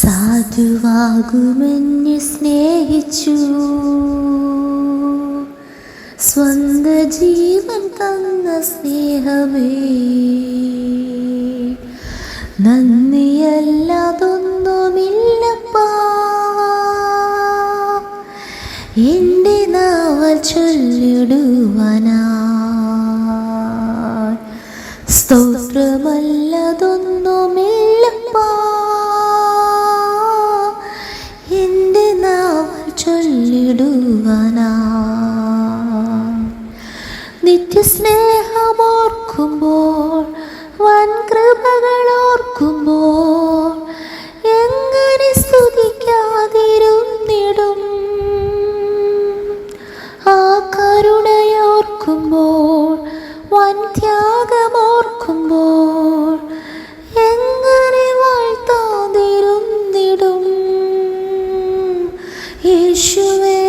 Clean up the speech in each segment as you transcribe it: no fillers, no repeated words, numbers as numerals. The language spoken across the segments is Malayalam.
സാധുവാകുമെന്നെ സ്നേഹിച്ചു, സ്വന്ത ജീവൻ തന്ന സ്നേഹമേ, നന്ദിയല്ലാതൊന്നുമില്ലപ്പാ എൻ്റെ നാവാൽ ചൊല്ലിടുവാനാ, സ്തോത്രമല്ലതൊന്നുമില്ലപ്പാ എൻ്റെ നാവാൽ ചൊല്ലിടുവാനാ. നിത്യസ്നേഹമോർക്കുമ്പോൾ, വൻ കൃപകളോർക്കുമ്പോൾ, എങ്ങനെ സ്തുതിക്കാതിരുന്നിടും. ആ കരുണയോർക്കുമ്പോൾ, വൻ ത്യാഗമോർക്കുമ്പോൾ, എങ്ങനെ വാഴ്ത്താതിരുന്നിടും. യേശുവേ,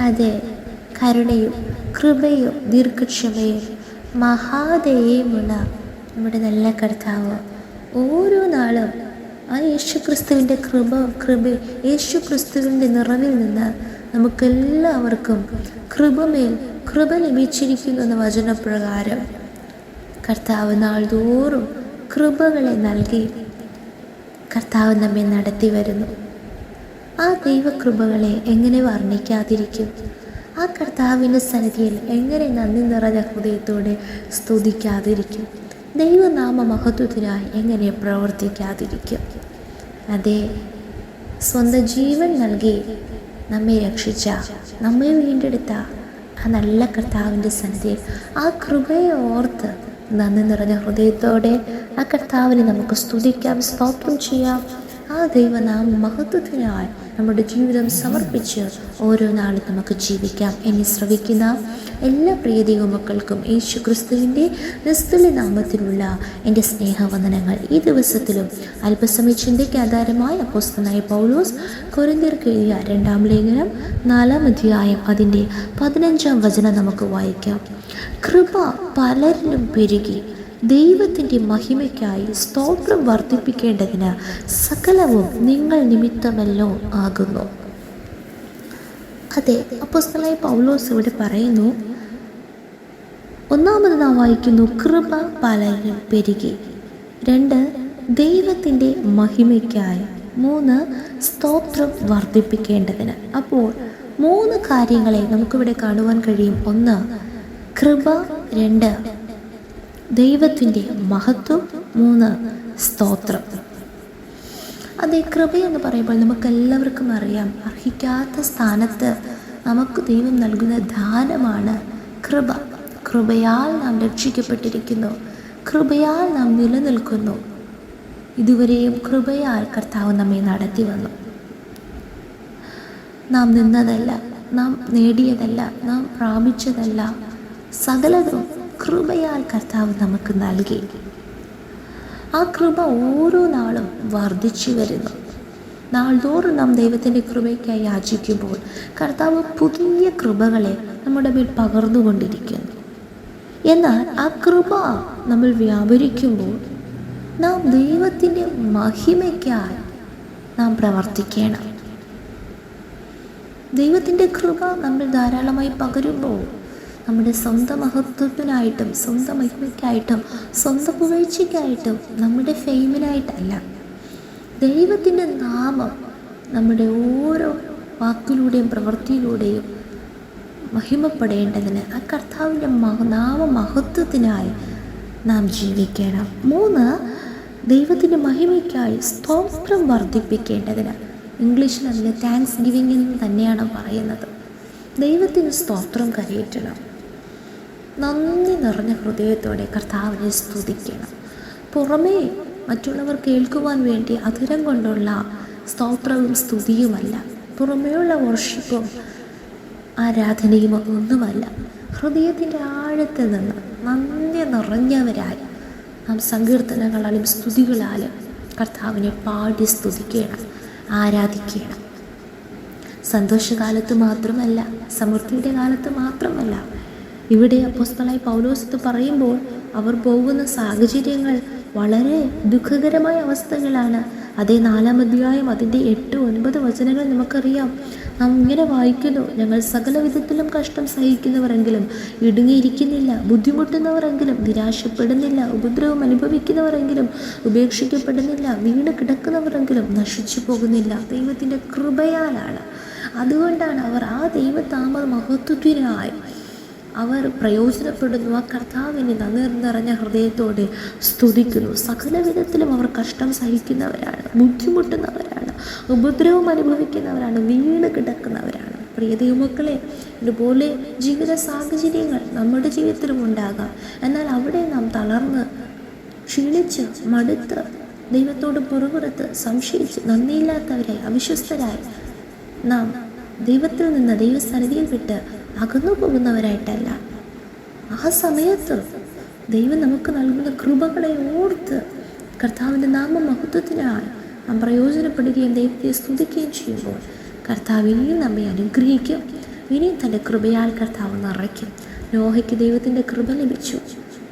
അതെ, കരുണയും കൃപയും ദീർഘക്ഷമയും മഹാദയയുമുള്ള നമ്മുടെ നല്ല കർത്താവ് ഓരോ നാളും ആ യേശുക്രിസ്തുവിൻ്റെ യേശുക്രിസ്തുവിൻ്റെ നിറവിൽ നിന്ന് നമുക്കെല്ലാവർക്കും കൃപ ലഭിച്ചിരിക്കുന്നു എന്ന വചനപ്രകാരം കർത്താവ് നാൾതോറും കൃപകളെ നൽകി കർത്താവ് നമ്മെ നടത്തി വരുന്നു. ആ ദൈവകൃപകളെ എങ്ങനെ വർണ്ണിക്കാതിരിക്കും? ആ കർത്താവിൻ്റെ സന്നിധിയിൽ എങ്ങനെ നന്ദി നിറഞ്ഞ ഹൃദയത്തോടെ സ്തുതിക്കാതിരിക്കും? ദൈവനാമ മഹത്വത്തിനായി എങ്ങനെ പ്രവർത്തിക്കാതിരിക്കും? അതേ, സ്വന്തം ജീവൻ നൽകി നമ്മെ രക്ഷിച്ച, നമ്മെ വീണ്ടെടുത്ത ആ നല്ല കർത്താവിൻ്റെ സന്നിധിയിൽ ആ കൃപയെ ഓർത്ത് നന്ദി നിറഞ്ഞ ഹൃദയത്തോടെ ആ കർത്താവിനെ നമുക്ക് സ്തുതിക്കാം, സ്തോത്രം ചെയ്യാം. ആ ദൈവനാമ മഹത്വത്തിനായി നമ്മുടെ ജീവിതം സമർപ്പിച്ച് ഓരോ നാളും നമുക്ക് ജീവിക്കാം. എന്നെ ശ്രവിക്കുന്ന എല്ലാ പ്രിയ ദൈവമക്കൾക്കും യേശു ക്രിസ്തുവിൻ്റെ നിസ്തുല്യ നാമത്തിലുള്ള എൻ്റെ സ്നേഹവന്ദനങ്ങൾ. ഈ ദിവസത്തിലും അല്പസമയ ചിന്തയ്ക്ക് ആധാരമായ അപ്പോസ്തലനായ പൗലോസ് കൊരിന്ത്യർക്ക് എഴുതിയ 2-ാം ലേഖനം 4-ാം അധ്യായം അതിൻ്റെ 15-ാം വചനം നമുക്ക് വായിക്കാം. കൃപ പലരിലും പെരുകി ദൈവത്തിൻ്റെ മഹിമയ്ക്കായി സ്തോത്രം വർദ്ധിപ്പിക്കേണ്ടതിന് സകലവും നിങ്ങൾ നിമിത്തമല്ലോ ആകുന്നു. അതെ, അപ്പോസ്തലനായ പൗലോസ് ഇവിടെ പറയുന്നു, ഒന്നാമത് നാം വായിക്കുന്നു, കൃപ പലരിലും പെരുകി. 2, ദൈവത്തിൻ്റെ മഹിമയ്ക്കായി. 3, സ്തോത്രം വർദ്ധിപ്പിക്കേണ്ടതിന്. അപ്പോൾ 3 കാര്യങ്ങളെ നമുക്കിവിടെ കാണുവാൻ കഴിയും. 1, കൃപ. 2, ദൈവത്തിൻ്റെ മഹത്വം. 3, സ്തോത്രം. അതേ, കൃപയെന്ന് പറയുമ്പോൾ നമുക്കെല്ലാവർക്കും അറിയാം, അർഹിക്കാത്ത സ്ഥാനത്ത് നമുക്ക് ദൈവം നൽകുന്ന ദാനമാണ് കൃപ. കൃപയാൽ നാം രക്ഷിക്കപ്പെട്ടിരിക്കുന്നു, കൃപയാൽ നാം നിലനിൽക്കുന്നു. ഇതുവരെയും കൃപയാൽ കർത്താവ് നമ്മെ നടത്തി വന്നു. നാം നിന്നതല്ല, നാം നേടിയതല്ല, നാം പ്രാപിച്ചതല്ല, സകലതും കൃപയാൽ കർത്താവ് നമുക്ക് നൽകി. ആ കൃപ ഓരോ നാളും വർദ്ധിച്ചു വരുന്നു. നാൾതോറും നാം ദൈവത്തിൻ്റെ കൃപയ്ക്കായി യാചിക്കുമ്പോൾ കർത്താവ് പുതിയ കൃപകളെ നമ്മുടെ മേൽ പകർന്നുകൊണ്ടിരിക്കുന്നു. എന്നാൽ ആ കൃപ നമ്മൾ വ്യാപരിക്കുമ്പോൾ നാം ദൈവത്തിൻ്റെ മഹിമയ്ക്കായി നാം പ്രവർത്തിക്കണം. ദൈവത്തിൻ്റെ കൃപ നമ്മൾ ധാരാളമായി പകരുമ്പോൾ നമ്മുടെ സ്വന്തം മഹത്വത്തിനായിട്ടും സ്വന്തം മഹിമയ്ക്കായിട്ടും സ്വന്തം പുകഴ്ചയ്ക്കായിട്ടും നമ്മുടെ ഫെയിമിനായിട്ടല്ല, ദൈവത്തിൻ്റെ നാമം നമ്മുടെ ഓരോ വാക്കിലൂടെയും പ്രവൃത്തിയിലൂടെയും മഹിമപ്പെടേണ്ടതിന് ആ കർത്താവിൻ്റെ നാമമഹത്വത്തിനായി നാം ജീവിക്കണം. 3, ദൈവത്തിൻ്റെ മഹിമയ്ക്കായി സ്തോത്രം വർദ്ധിപ്പിക്കേണ്ടതിന്. ഇംഗ്ലീഷിൽ അതിന് താങ്ക്സ് ഗിവിംഗ് എന്ന് തന്നെയാണ് പറയുന്നത്. ദൈവത്തിന് സ്തോത്രം കരയറ്റണം. നന്ദി നിറഞ്ഞ ഹൃദയത്തോടെ കർത്താവിനെ സ്തുതിക്കണം. പുറമേ മറ്റുള്ളവർ കേൾക്കുവാൻ വേണ്ടി അധരം കൊണ്ടുള്ള സ്തോത്രവും സ്തുതിയുമല്ല, പുറമേയുള്ള വർഷിപ്പും ആരാധനയും ഒന്നുമല്ല. ഹൃദയത്തിൻ്റെ ആഴത്തിൽ നിന്ന് നന്ദി നിറഞ്ഞവരായി നാം സങ്കീർത്തനങ്ങളാലും സ്തുതികളാലും കർത്താവിനെ പാടി സ്തുതിക്കണം, ആരാധിക്കണം. സന്തോഷകാലത്ത് മാത്രമല്ല, സമൃദ്ധിയുടെ കാലത്ത് മാത്രമല്ല, ഇവിടെ അപ്പോസ്തലനായ പൗലോസ് ഇത് പറയുമ്പോൾ അവർ പോകുന്ന സാഹചര്യങ്ങൾ വളരെ ദുഃഖകരമായ അവസ്ഥകളാണ്. അതേ 4-ാം അധ്യായം അതിൻ്റെ 8-9 വചനങ്ങൾ നമുക്കറിയാം. നാം ഇങ്ങനെ വായിക്കുന്നു, ഞങ്ങൾ സകല വിധത്തിലും കഷ്ടം സഹിക്കുന്നവരെങ്കിലും ഇടുങ്ങിയിരിക്കുന്നില്ല, ബുദ്ധിമുട്ടുന്നവരെങ്കിലും നിരാശപ്പെടുന്നില്ല, ഉപദ്രവം അനുഭവിക്കുന്നവരെങ്കിലും ഉപേക്ഷിക്കപ്പെടുന്നില്ല, വീണ് കിടക്കുന്നവരെങ്കിലും നശിച്ചു പോകുന്നില്ല. ദൈവത്തിൻ്റെ കൃപയാലാണ്. അതുകൊണ്ടാണ് അവർ ആ ദൈവനാമ മഹത്വത്തിനായി അവർ പ്രയോജനപ്പെടുന്നു. ആ കർത്താവിനെ നന്ദി നിറഞ്ഞ ഹൃദയത്തോടെ സ്തുതിക്കുന്നു. സകല വിധത്തിലും അവർ കഷ്ടം സഹിക്കുന്നവരാണ്, ബുദ്ധിമുട്ടുന്നവരാണ്, ഉപദ്രവം അനുഭവിക്കുന്നവരാണ്, വീണ് കിടക്കുന്നവരാണ്. പ്രിയ ദൈവമക്കളെ, ഇതുപോലെ ജീവിത സാഹചര്യങ്ങൾ നമ്മുടെ ജീവിതത്തിലും ഉണ്ടാകാം. എന്നാൽ അവിടെ നാം തളർന്ന് ക്ഷീണിച്ച് മടുത്ത് ദൈവത്തോട് പുറകുറത്ത് സംശയിച്ച് നന്ദിയില്ലാത്തവരായി അവിശ്വസ്തരായി നാം ദൈവത്തിൽ നിന്ന് ദൈവസന്നിധിയിൽ വിട്ട് അകന്നു പോകുന്നവരായിട്ടല്ല. ആ സമയത്ത് ദൈവം നമുക്ക് നൽകുന്ന കൃപകളെ ഓർത്ത് കർത്താവിൻ്റെ നാമമഹത്വത്തിനായി നാം പ്രയോജനപ്പെടുകയും ദൈവത്തെ സ്തുതിക്കുകയും ചെയ്യുമ്പോൾ കർത്താവ് ഇനിയും നമ്മെ അനുഗ്രഹിക്കും. ഇനിയും തൻ്റെ കൃപയാൽ കർത്താവ് നിറയ്ക്കും. നോഹയ്ക്ക് ദൈവത്തിൻ്റെ കൃപ ലഭിച്ചു,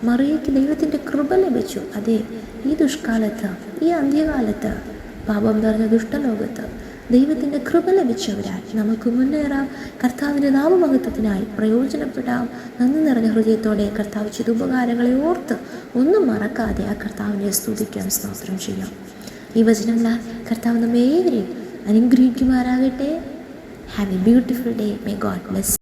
മറിയയ്ക്ക് ദൈവത്തിൻ്റെ കൃപ ലഭിച്ചു. അതെ, ഈ ദുഷ്കാലത്ത്, ഈ അന്ത്യകാലത്ത്, പാപം നിറഞ്ഞ ദുഷ്ടലോകത്ത് ദൈവത്തിൻ്റെ കൃപ ലഭിച്ചവരായി നമുക്ക് മുന്നേറാം. കർത്താവിൻ്റെ നാമമഹത്വത്തിനായി പ്രയോജനപ്പെടാം. നന്ദി നിറഞ്ഞ ഹൃദയത്തോടെ കർത്താവ് ചെയ്ത ഉപകാരങ്ങളെ ഓർത്ത് ഒന്നും മറക്കാതെ ആ കർത്താവിനെ സ്തുതിക്കാൻ സ്തോത്രം ചെയ്യാം. ഈ വചനങ്ങളാൽ കർത്താവ് നമ്മെ ഏവരെയും അനുഗ്രഹിക്കുമാറാകട്ടെ. Have A beautiful day. May God bless.